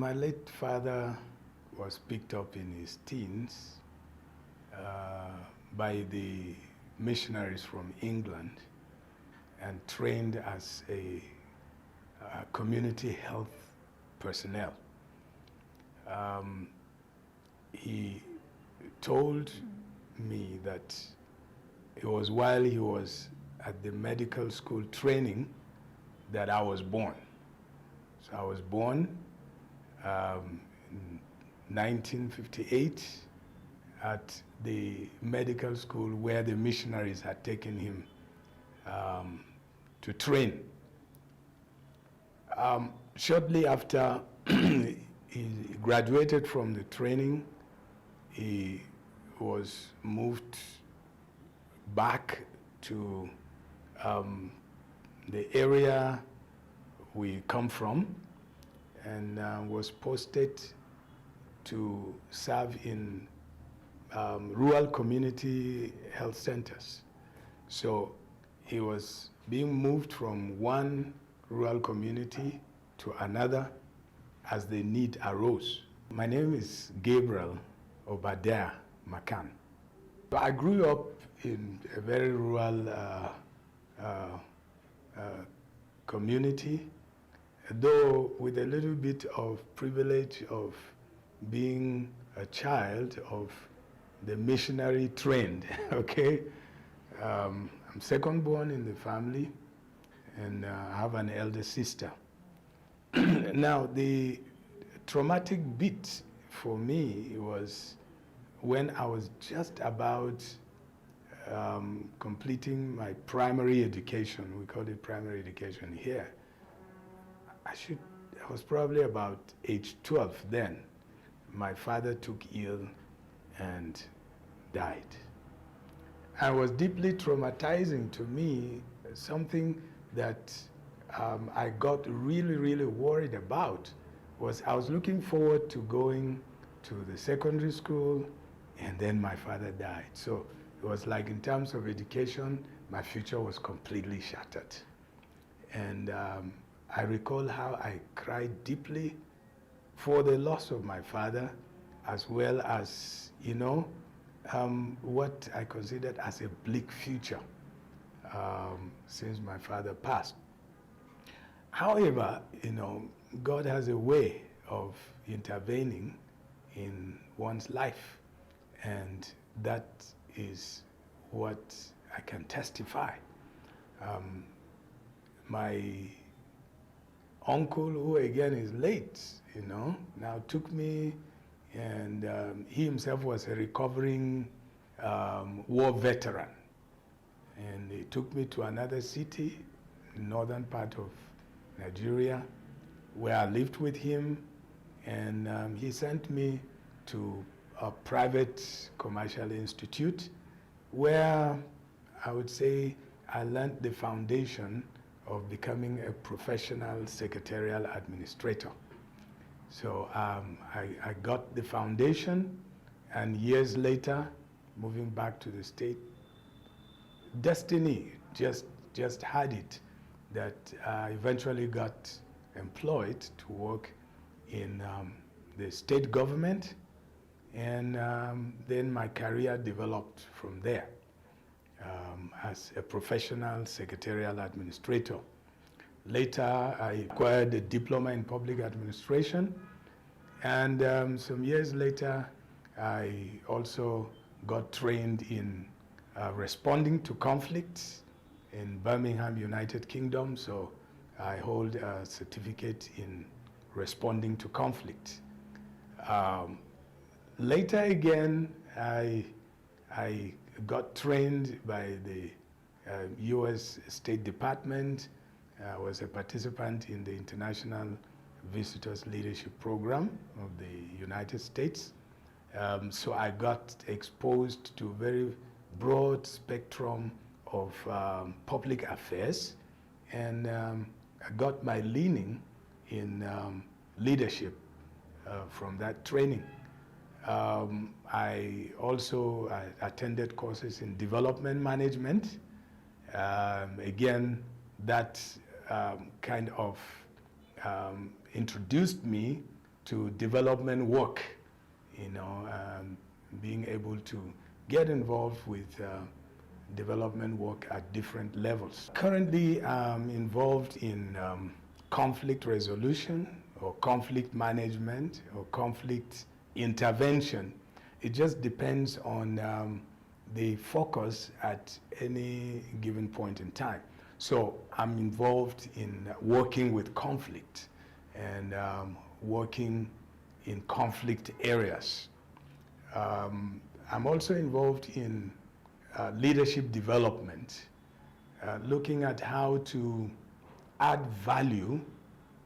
My late father was picked up in his teens by the missionaries from England and trained as a community health personnel. He told me that it was while he was at the medical school training that I was born. So I was born in 1958 at the medical school where the missionaries had taken him to train. Shortly after he graduated from the training, he was moved back to the area we come from and was posted to serve in rural community health centers. So he was being moved from one rural community to another as the need arose. My name is Gabriel Obadiah Makan. I grew up in a very rural community, though with a little bit of privilege of being a child of the missionary trained, okay? I'm second born in the family, and I have an elder sister. Now, the traumatic bit for me was when I was just about completing my primary education. We call it primary education here. I was probably about age 12 then. My father took ill and died. It was deeply traumatizing to me, something that I got really, really worried about was I was looking forward to going to the secondary school, and then my father died. So it was like, in terms of education, my future was completely shattered. And I recall how I cried deeply for the loss of my father, as well as, you know, what I considered as a bleak future since my father passed. However, you know, God has a way of intervening in one's life, and that is what I can testify. My uncle, who again is late, you know, now took me, and he himself was a recovering war veteran, and he took me to another city, northern part of Nigeria, where I lived with him, and he sent me to a private commercial institute where I would say I learned the foundation of becoming a professional secretarial administrator. So I got the foundation, and years later, moving back to the state, destiny just had it that I eventually got employed to work in the state government, and then my career developed from there as a professional secretarial administrator. Later, I acquired a diploma in public administration, and some years later, I also got trained in responding to conflicts in Birmingham, United Kingdom. So I hold a certificate in responding to conflict. Later again, I got trained by the US State Department. I was a participant in the International Visitors Leadership Program of the United States. So I got exposed to a very broad spectrum of public affairs, and I got my leaning in leadership from that training. I also attended courses in development management. Again, that kind of introduced me to development work, being able to get involved with development work at different levels. Currently, I'm involved in conflict resolution or conflict management or conflict intervention. It just depends on the focus at any given point in time. So I'm involved in working with conflict and working in conflict areas. I'm also involved in leadership development, looking at how to add value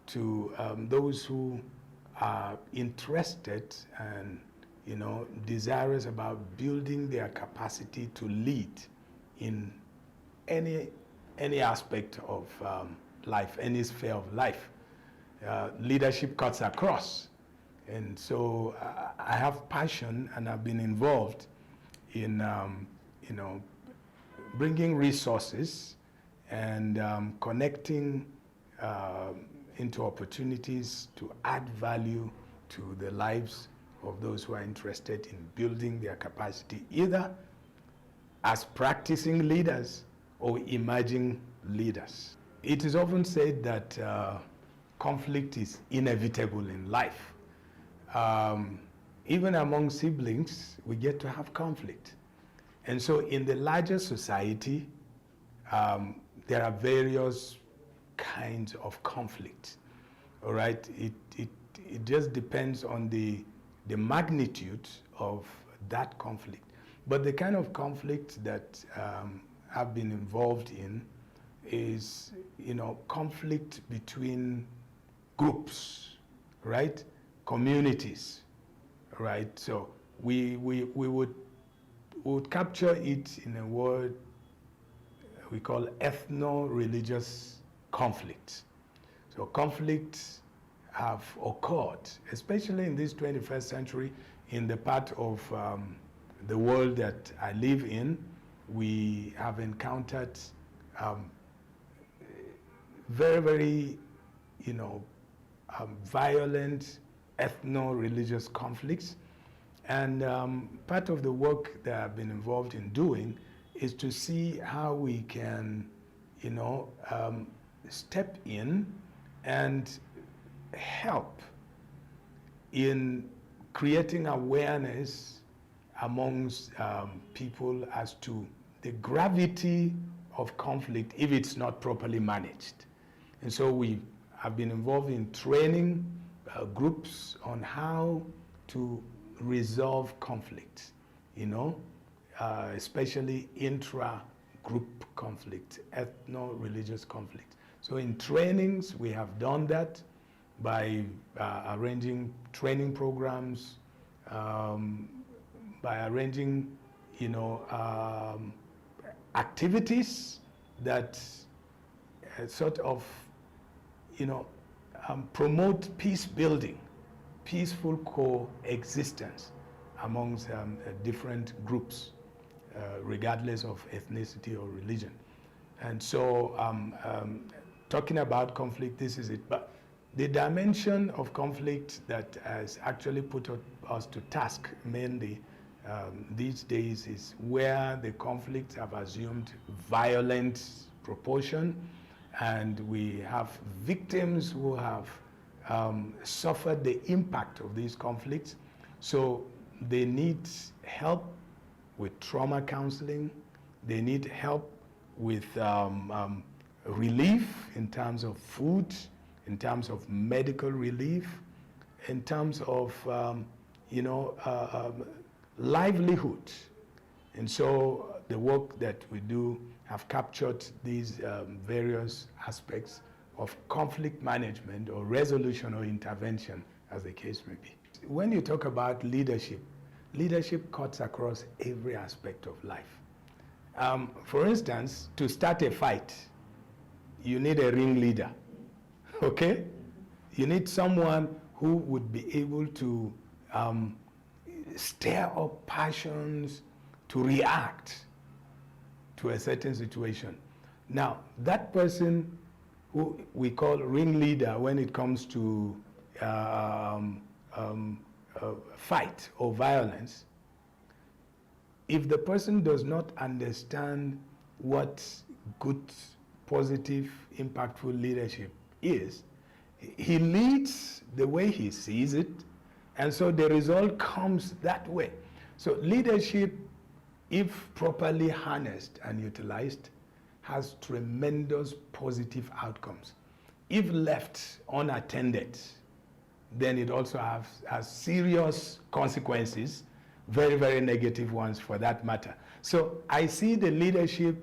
to those who are interested and desirous about building their capacity to lead in any aspect of life, any sphere of life. Leadership cuts across. And so I have passion, and I've been involved in bringing resources and connecting into opportunities to add value to the lives of those who are interested in building their capacity, either as practicing leaders or emerging leaders. It is often said that conflict is inevitable in life. Even among siblings, we get to have conflict. And so in the larger society, there are various kinds of conflict, all right? It just depends on the magnitude of that conflict. But the kind of conflict that I've been involved in is, conflict between groups, right? Communities, right? So we would capture it in a word we call ethno-religious conflicts. So conflicts have occurred, especially in this 21st century, in the part of the world that I live in. We have encountered very, very, violent ethno-religious conflicts. And part of the work that I've been involved in doing is to see how we can, step in and help in creating awareness amongst people as to the gravity of conflict if it's not properly managed. And so we have been involved in training groups on how to resolve conflict, especially intra-group conflict, ethno-religious conflict. So in trainings, we have done that by arranging training programs, by arranging, activities that sort of, promote peace building, peaceful coexistence amongst different groups, regardless of ethnicity or religion. And so, talking about conflict, this is it. But the dimension of conflict that has actually put us to task mainly these days is where the conflicts have assumed violent proportion, and we have victims who have suffered the impact of these conflicts. So they need help with trauma counseling. They need help with relief in terms of food, in terms of medical relief, in terms of livelihood. And so the work that we do have captured these various aspects of conflict management or resolution or intervention, as the case may be. When you talk about leadership, leadership cuts across every aspect of life. For instance, to start a fight, you need a ringleader, okay? You need someone who would be able to stir up passions, to react to a certain situation. Now, that person who we call ringleader when it comes to fight or violence, if the person does not understand what good, positive, impactful leadership is, he leads the way he sees it, and so the result comes that way. So leadership, if properly harnessed and utilized, has tremendous positive outcomes. If left unattended, then it also has serious consequences, very, very negative ones for that matter. So I see the leadership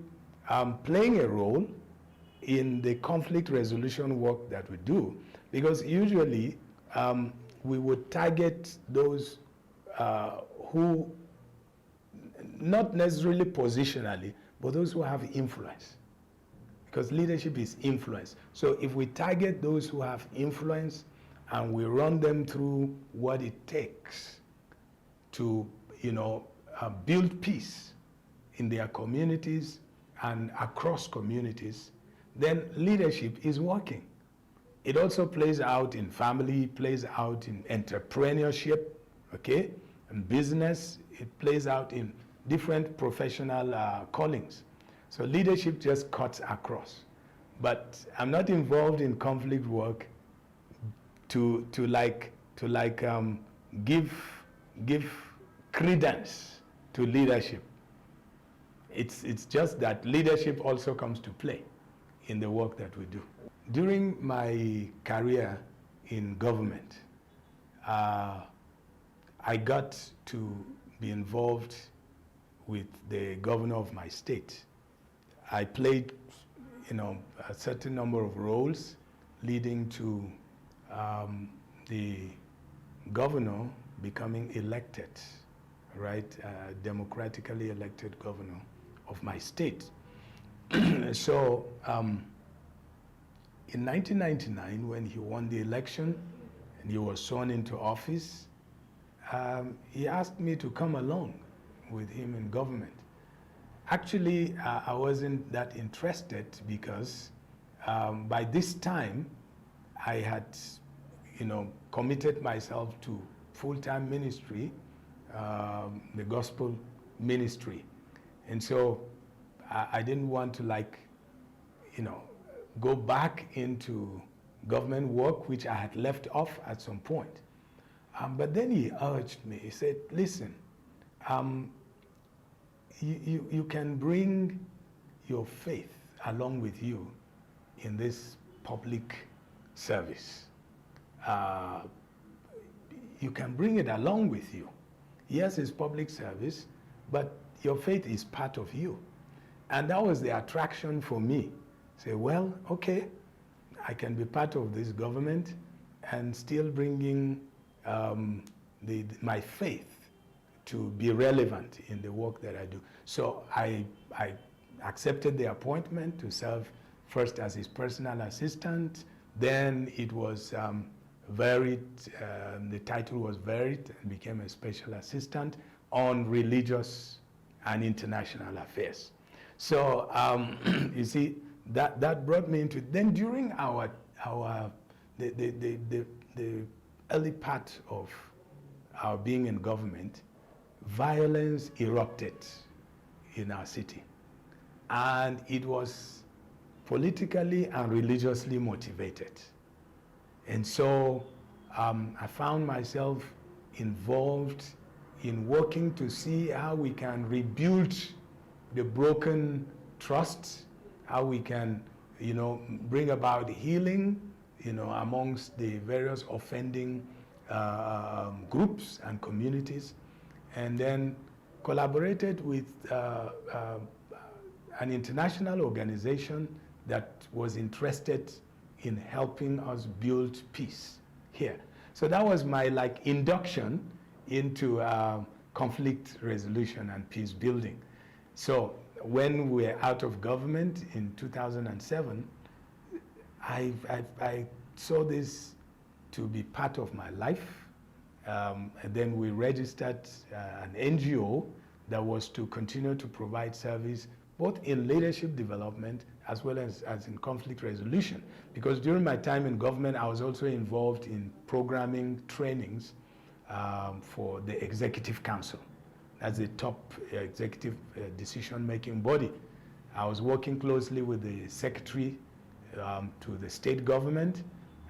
playing a role in the conflict resolution work that we do, because usually we would target those who, not necessarily positionally, but those who have influence. Because leadership is influence. So if we target those who have influence and we run them through what it takes to, build peace in their communities and across communities, then leadership is working. It also plays out in family, plays out in entrepreneurship, okay, and business. It plays out in different professional callings. So leadership just cuts across. But I'm not involved in conflict work to give credence to leadership. It's just that leadership also comes to play in the work that we do. During my career in government, I got to be involved with the governor of my state. I played, a certain number of roles leading to the governor becoming elected, right? Democratically elected governor of my state. So in 1999, when he won the election and he was sworn into office, he asked me to come along with him in government. Actually, I wasn't that interested because by this time I had, committed myself to full-time ministry, the gospel ministry. And so I didn't want to go back into government work, which I had left off at some point. But then he urged me, he said, listen, you can bring your faith along with you in this public service. You can bring it along with you. Yes, it's public service, but your faith is part of you. And that was the attraction for me. Say, well, okay, I can be part of this government and still bringing my faith to be relevant in the work that I do. So I accepted the appointment to serve first as his personal assistant. Then it was varied, the title was varied and became a special assistant on religious and international affairs. So you see, that brought me into, then during the early part of our being in government, violence erupted in our city. And it was politically and religiously motivated. And so I found myself involved in working to see how we can rebuild the broken trust, how we can, bring about healing, amongst the various offending groups and communities, and then collaborated with an international organization that was interested in helping us build peace here. So that was my induction into conflict resolution and peace building. So when we were out of government in 2007, I saw this to be part of my life. And then we registered an NGO that was to continue to provide service both in leadership development as well as in conflict resolution. Because during my time in government, I was also involved in programming trainings for the Executive Council. That's the top executive decision-making body. I was working closely with the secretary to the state government,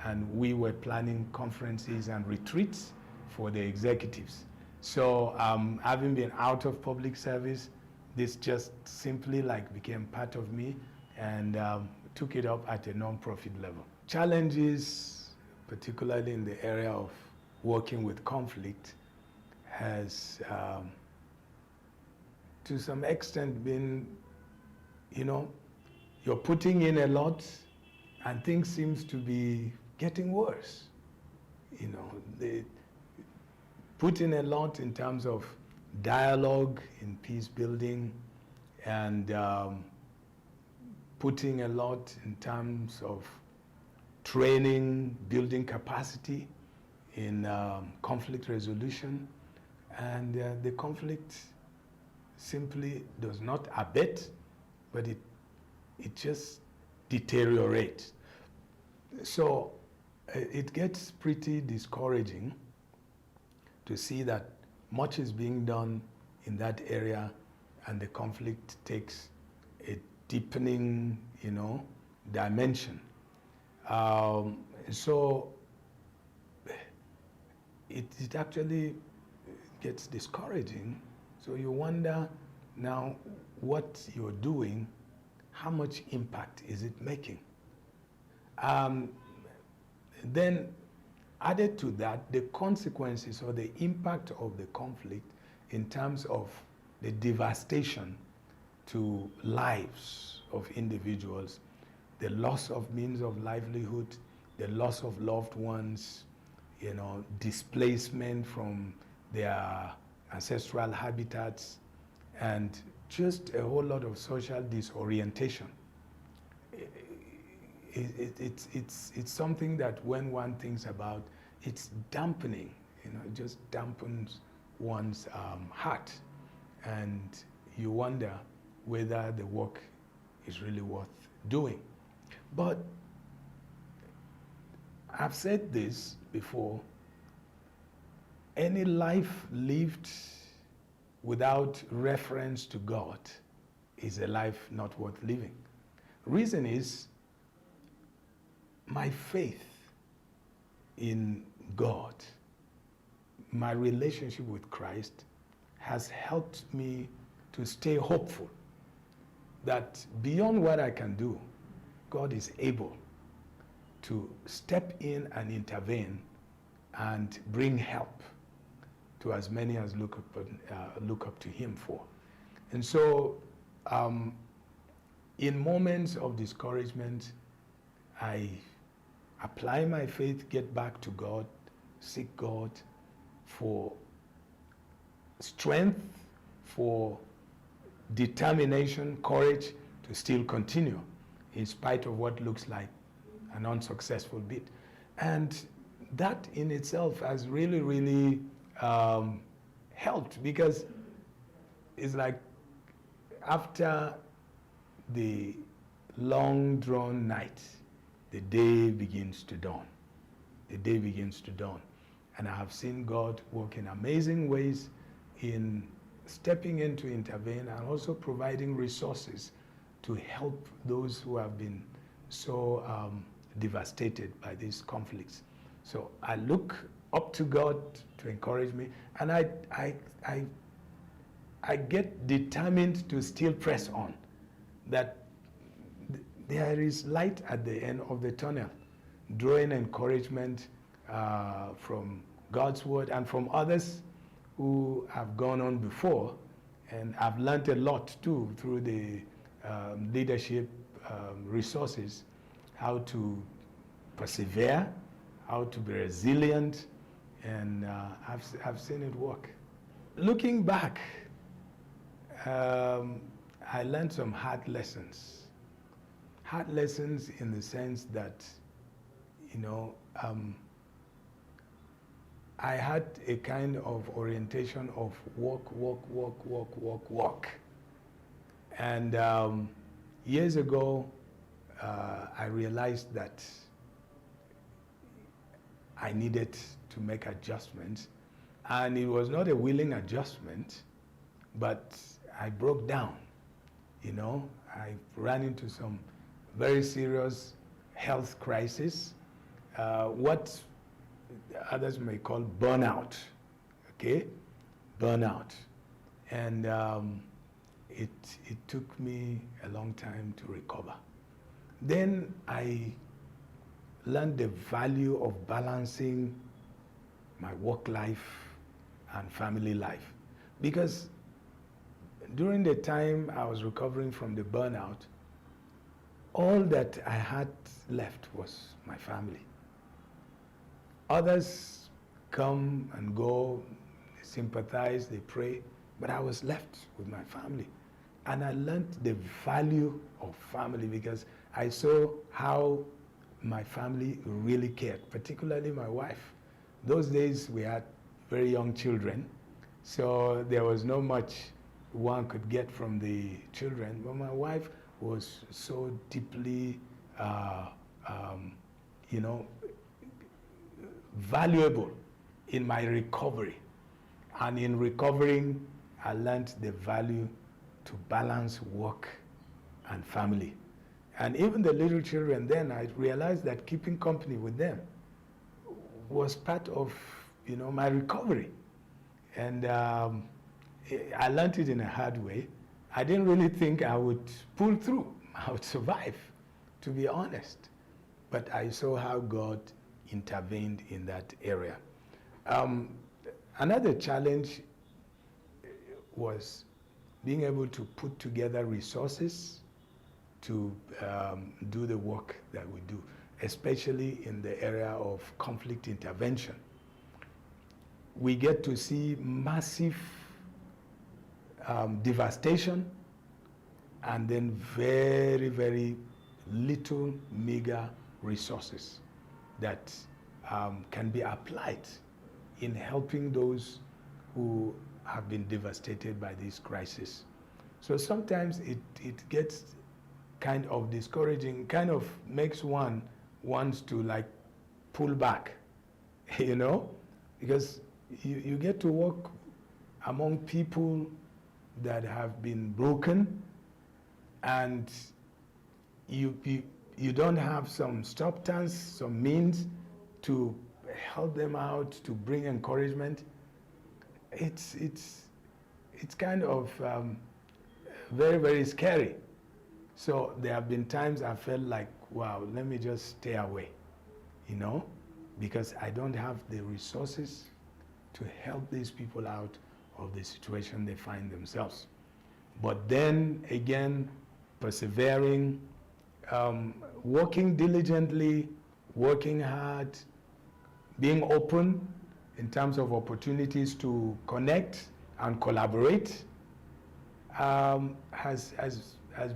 and we were planning conferences and retreats for the executives. So having been out of public service, this just simply like became part of me, and took it up at a non-profit level. Challenges, particularly in the area of working with conflict, has to some extent been, you're putting in a lot and things seems to be getting worse. They put in a lot in terms of dialogue in peace building, and putting a lot in terms of training, building capacity in conflict resolution, and the conflict simply does not abate, but it just deteriorates. So it gets pretty discouraging to see that much is being done in that area and the conflict takes a deepening, dimension. So it actually gets discouraging. So you wonder now what you're doing, how much impact is it making? Then added to that, the consequences or the impact of the conflict in terms of the devastation to lives of individuals, the loss of means of livelihood, the loss of loved ones, displacement from their ancestral habitats, and just a whole lot of social disorientation. It's something that when one thinks about, it's dampening, it just dampens one's heart, and you wonder whether the work is really worth doing. But I've said this before, any life lived without reference to God is a life not worth living. Reason is, my faith in God, my relationship with Christ has helped me to stay hopeful that beyond what I can do, God is able to step in and intervene and bring help to as many as look up to Him for. And so in moments of discouragement, I apply my faith, get back to God, seek God for strength, for determination, courage to still continue in spite of what looks like an unsuccessful bid. And that in itself has really, really helped, because it's like after the long drawn night, the day begins to dawn. The day begins to dawn. And I have seen God work in amazing ways in stepping in to intervene and also providing resources to help those who have been so devastated by these conflicts. So I look up to God to encourage me, and I get determined to still press on, that there is light at the end of the tunnel, drawing encouragement from God's word and from others who have gone on before. And I've learned a lot too through the leadership resources, how to persevere, how to be resilient, and I've seen it work. Looking back, I learned some hard lessons. Hard lessons in the sense that, I had a kind of orientation of work. And years ago, I realized that I needed to make adjustments, and it was not a willing adjustment, but I broke down. You know, I ran into some very serious health crisis, what others may call burnout, okay? Burnout. And it took me a long time to recover. Then I learned the value of balancing my work life and family life. Because during the time I was recovering from the burnout, all that I had left was my family. Others come and go, they sympathize, they pray, but I was left with my family. And I learned the value of family because I saw how my family really cared, particularly my wife. Those days we had very young children, so there was not much one could get from the children, but my wife was so deeply, you know, valuable in my recovery. And in recovering, I learned the value to balance work and family. And even the little children, then I realized that keeping company with them was part of, you know, my recovery. And I learned it in a hard way. I didn't really think I would pull through, I would survive, to be honest. But I saw how God intervened in that area. Another challenge was being able to put together resources to do the work that we do, especially in the area of conflict intervention. We get to see massive devastation and then very, very little meager resources that can be applied in helping those who have been devastated by this crisis. So sometimes it gets kind of discouraging, kind of makes one wants to like pull back, you know, because you get to work among people that have been broken, and you don't have some substance, some means to help them out, to bring encouragement. It's kind of very, very scary. So there have been times I felt like, wow, let me just stay away, you know, because I don't have the resources to help these people out of the situation they find themselves. But then again, persevering, working diligently, working hard, being open in terms of opportunities to connect and collaborate has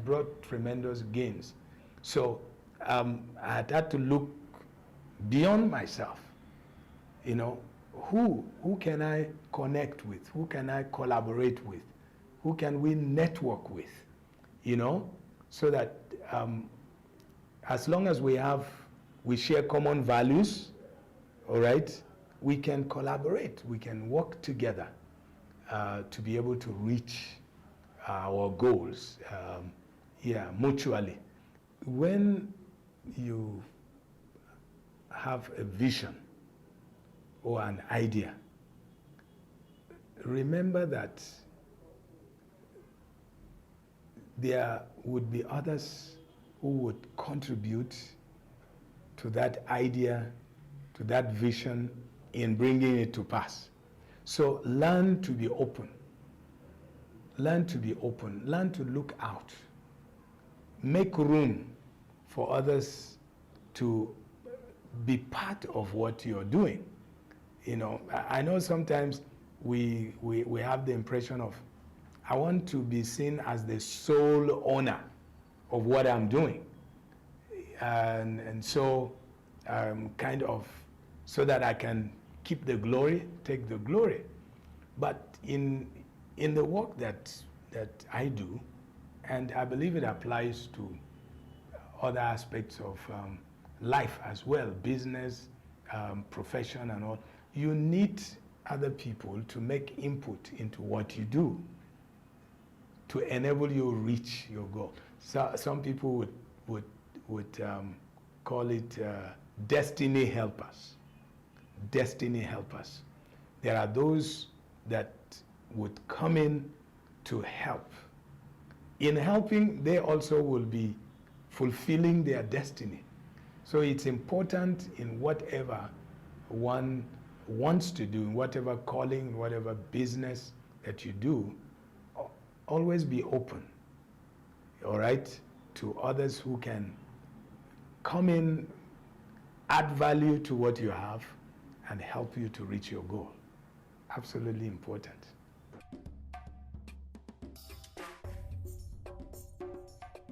brought tremendous gains. So I had to look beyond myself, you know, who can I connect with? Who can I collaborate with? Who can we network with? You know, so that as long as we share common values, all right, we can collaborate, we can work together to be able to reach our goals, mutually. When you have a vision or an idea, remember that there would be others who would contribute to that idea, to that vision in bringing it to pass. So learn to be open. Learn to be open. Learn to look out. Make room for others to be part of what you're doing. You know, I know sometimes we have the impression of, I want to be seen as the sole owner of what I'm doing. And so kind of, so that I can keep the glory, take the glory. But in the work that I do, and I believe it applies to other aspects of life as well, business, profession and all. You need other people to make input into what you do to enable you reach your goal. So some people would call it destiny helpers. Destiny helpers. There are those that would come in to help. In helping, they also will be fulfilling their destiny. So it's important in whatever one wants to do, in whatever calling, whatever business that you do, always be open, all right, to others who can come in, add value to what you have, and help you to reach your goal. Absolutely important.